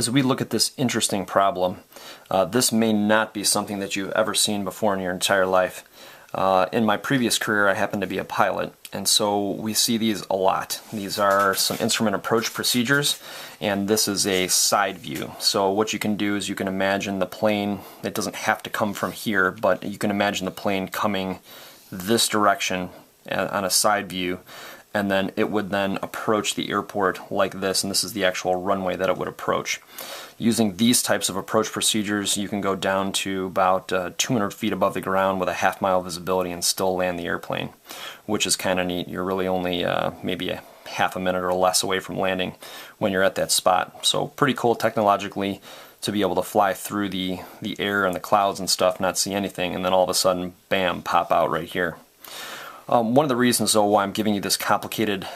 As we look at this interesting problem, this may not be something that you've ever seen before in your entire life. In my previous career, I happened to be a pilot, and so we see these a lot. These are some instrument approach procedures, and this is a side view. So what you can do is you can imagine the plane. It doesn't have to come from here, but you can imagine the plane coming this direction on a side view, and then it would then approach the airport like this, and this is the actual runway that it would approach. Using these types of approach procedures, you can go down to about 200 feet above the ground with a half-mile visibility and still land the airplane, which is kind of neat. You're really only maybe a half a minute or less away from landing when you're at that spot. So pretty cool technologically to be able to fly through the air and the clouds and stuff, not see anything, and then all of a sudden, bam, pop out right here. One of the reasons, though, why I'm giving you this complicated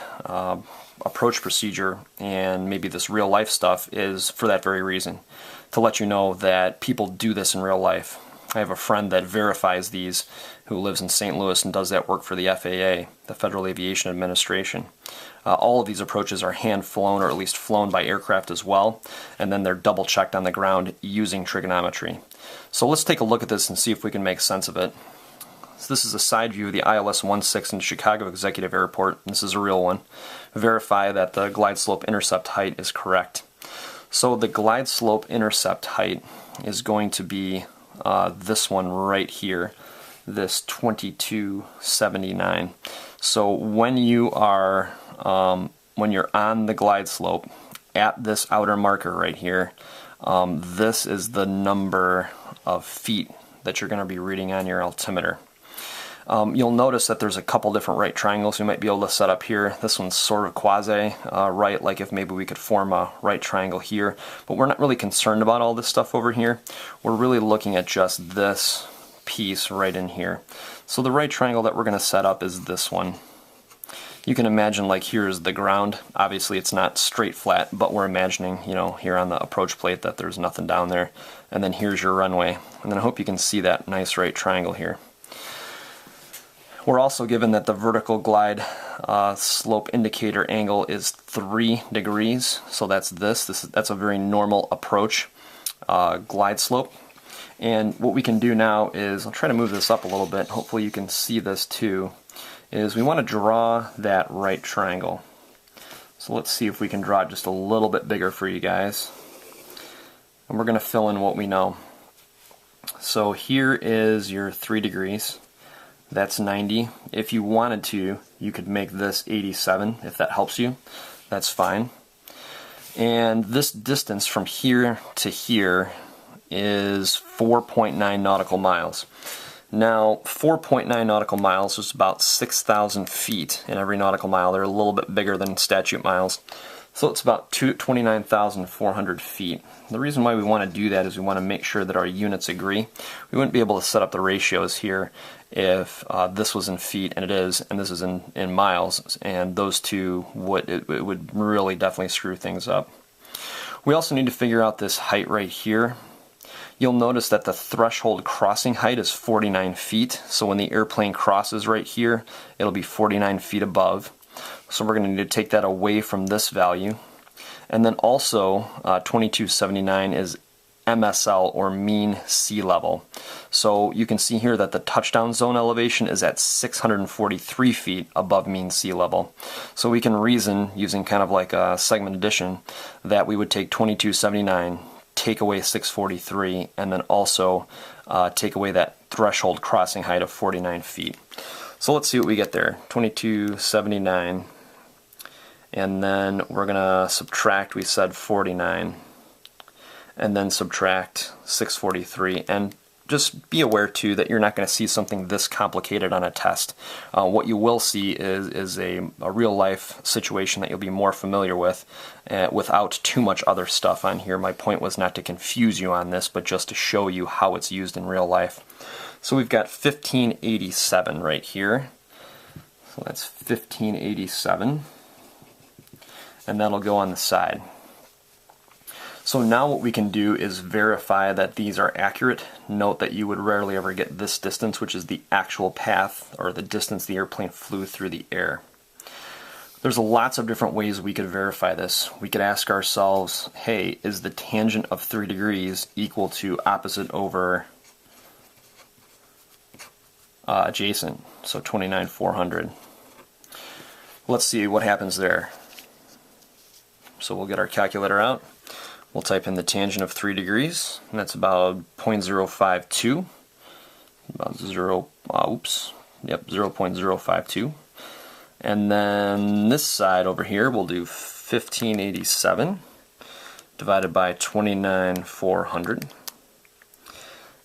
approach procedure and maybe this real life stuff is for that very reason, to let you know that people do this in real life. I have a friend that verifies these who lives in St. Louis and does that work for the FAA, the Federal Aviation Administration. All of these approaches are hand flown, or at least flown by aircraft as well, and then they're double checked on the ground using trigonometry. So let's take a look at this and see if we can make sense of it. So this is a side view of the ILS-16 in Chicago Executive Airport. This is a real one. Verify that the glide slope intercept height is correct. So the glide slope intercept height is going to be this one right here, this 2279. So when you are when you're on the glide slope at this outer marker right here, this is the number of feet that you're going to be reading on your altimeter. You'll notice that there's a couple different right triangles you might be able to set up here. This one's sort of quasi right, like if maybe we could form a right triangle here, but we're not really concerned about all this stuff over here. We're really looking at just this piece right in here. So the right triangle that we're going to set up is this one. You can imagine like here is the ground. Obviously it's not straight flat, but we're imagining, you know, here on the approach plate that there's nothing down there. And then here's your runway. And then I hope you can see that nice right triangle here. We're also given that the vertical glide slope indicator angle is 3 degrees. So that's that's a very normal approach glide slope. And what we can do now is, I'll try to move this up a little bit, hopefully you can see this too, is we want to draw that right triangle. So let's see if we can draw it just a little bit bigger for you guys. And we're going to fill in what we know. So here is your 3 degrees. That's 90. If you wanted to, you could make this 87 if that helps you. That's fine. And this distance from here to here is 4.9 nautical miles. Now, 4.9 nautical miles is about 6,000 feet in every nautical mile. They're a little bit bigger than statute miles. So it's about 29,400 feet. The reason why we want to do that is we want to make sure that our units agree. We wouldn't be able to set up the ratios here if this was in feet, and it is, and this is in miles, and those two it would really definitely screw things up. We also need to figure out this height right here. You'll notice that the threshold crossing height is 49 feet, so when the airplane crosses right here, it'll be 49 feet above. So we're going to need to take that away from this value. And then also 2279 is MSL, or mean sea level. So you can see here that the touchdown zone elevation is at 643 feet above mean sea level. So we can reason, using kind of like a segment addition, that we would take 2279, take away 643, and then also take away that threshold crossing height of 49 feet. So let's see what we get there. 2279, and then we're going to subtract, we said 49, and then subtract 643. And just be aware too that you're not going to see something this complicated on a test. What you will see is a real life situation that you'll be more familiar with without too much other stuff on here. My point was not to confuse you on this, but just to show you how it's used in real life. So we've got 1587 right here. So that's 1587. And that'll go on the side. So now what we can do is verify that these are accurate. Note that you would rarely ever get this distance, which is the actual path or the distance the airplane flew through the air. There's lots of different ways we could verify this. We could ask ourselves, hey, is the tangent of 3 degrees equal to opposite over adjacent? So 29,400. Let's see what happens there. So we'll get our calculator out. We'll type in the tangent of 3 degrees, and that's about 0.052. About 0.052. And then this side over here we'll do 1587 divided by 29,400,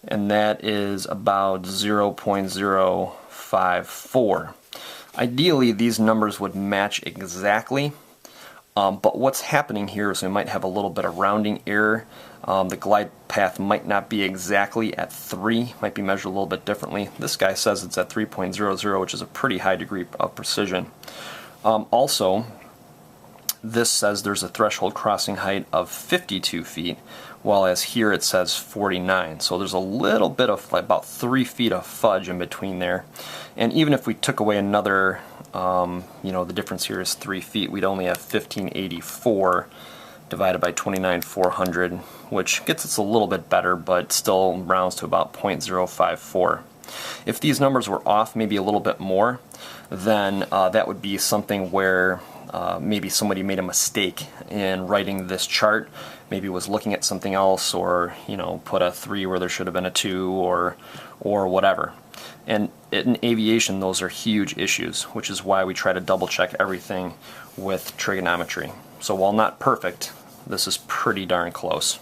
and that is about 0.054. Ideally these numbers would match exactly, but what's happening here is we might have a little bit of rounding error. The glide path might not be exactly at 3, might be measured a little bit differently. This guy says it's at 3.00, which is a pretty high degree of precision. Also, this says there's a threshold crossing height of 52 feet, while as here it says 49. So there's a little bit of, like, about 3 feet of fudge in between there. And even if we took away another, the difference here is 3 feet, we'd only have 1584 divided by 29,400, which gets us a little bit better, but still rounds to about 0.054. If these numbers were off maybe a little bit more, then that would be something where maybe somebody made a mistake in writing this chart, maybe was looking at something else, or put a 3 where there should have been a 2, or whatever. And in aviation, those are huge issues, which is why we try to double check everything with trigonometry. So while not perfect, this is pretty darn close.